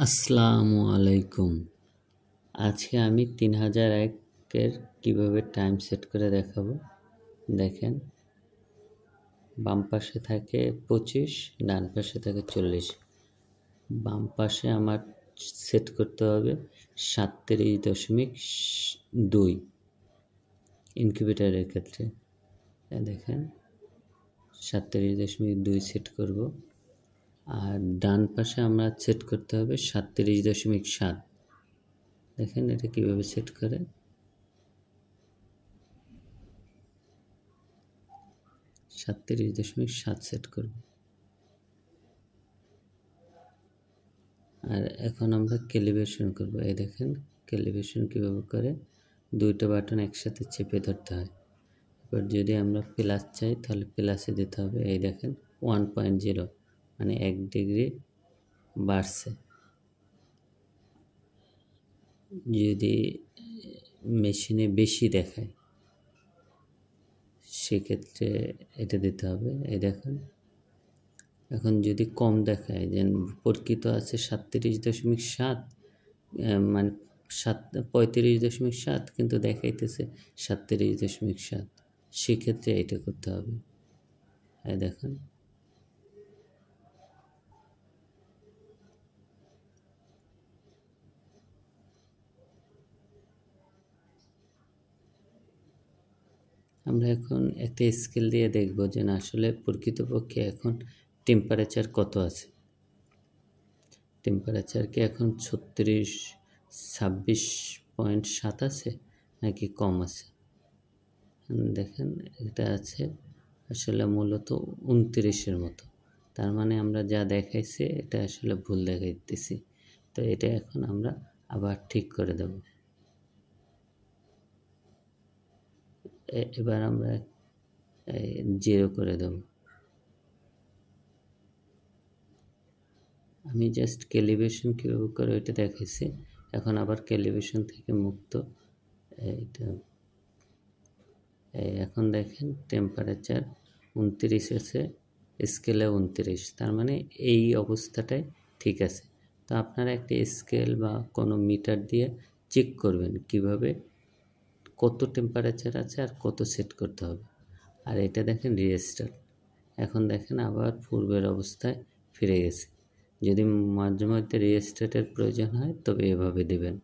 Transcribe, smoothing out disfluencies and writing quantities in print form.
আসসালামু আলাইকুম। আজকে আমি 3001-এর কীভাবে টাইম সেট করে দেখাবো। দেখেন, বাম পাশে থাকে 25, ডান পাশে থাকে 40। বাম পাশে আমার সেট করতে হবে 37.2 ইনকিউবেটরের ক্ষেত্রে। দেখেন 37.2 সেট করব। আর ডান পাশে আমরা সেট করতে হবে 37.7। দেখেন এটা কীভাবে সেট করে। 37.7 সেট করব। আর এখন আমরা ক্যালিব্রেশন করব। এই দেখেন ক্যালিব্রেশন কীভাবে করে, দুইটা বাটন একসাথে চেপে ধরতে হয়। এবার যদি আমরা প্লাস চাই তাহলে প্লাসে দিতে হবে। এই দেখেন 1.0 মানে 1 ডিগ্রি বাড়ছে। যদি মেশিনে বেশি দেখায় সেক্ষেত্রে এটা দিতে হবে। এই দেখেন এখন যদি কম দেখায়, যে প্রকৃত আছে 37.7 মানে 35.7 কিন্তু দেখাইতেছে 37.7, সেক্ষেত্রে এটা করতে হবে। এই দেখেন আমরা এখন একটা স্কেল দিয়ে দেখব যে না আসলে প্রকৃতপক্ষে এখন টেম্পারেচার কত আছে। টেম্পারেচার কি এখন 26.7 আছে নাকি কম আছে। দেখেন এটা আছে আসলে মূলত 29-এর মতো। তার মানে আমরা যা দেখাইছি এটা আসলে ভুল দেখাইতেছি। তো এটা এখন আমরা আবার ঠিক করে দেব। এবার আমরা 0 করে দেব। আমি জাস্ট ক্যালিব্রেশন কীভাবে করে ওইটা দেখাইছি। এখন আবার ক্যালিব্রেশন থেকে মুক্ত। এটা এখন দেখেন টেম্পারেচার 29 আছে, স্কেলে 29, তার মানে এই অবস্থাটাই ঠিক আছে। তো আপনারা একটা স্কেল বা কোনো মিটার দিয়ে চেক করবেন কিভাবে কত টেম্পারেচার আছে আর কত সেট করতে হবে। আর এটা দেখেন রিস্টার্ট। এখন দেখেন আবার পূর্বের অবস্থায় ফিরে গেছে। যদি মাঝে মধ্যে রিস্টার্টের প্রয়োজন হয় তবে এভাবে দেবেন।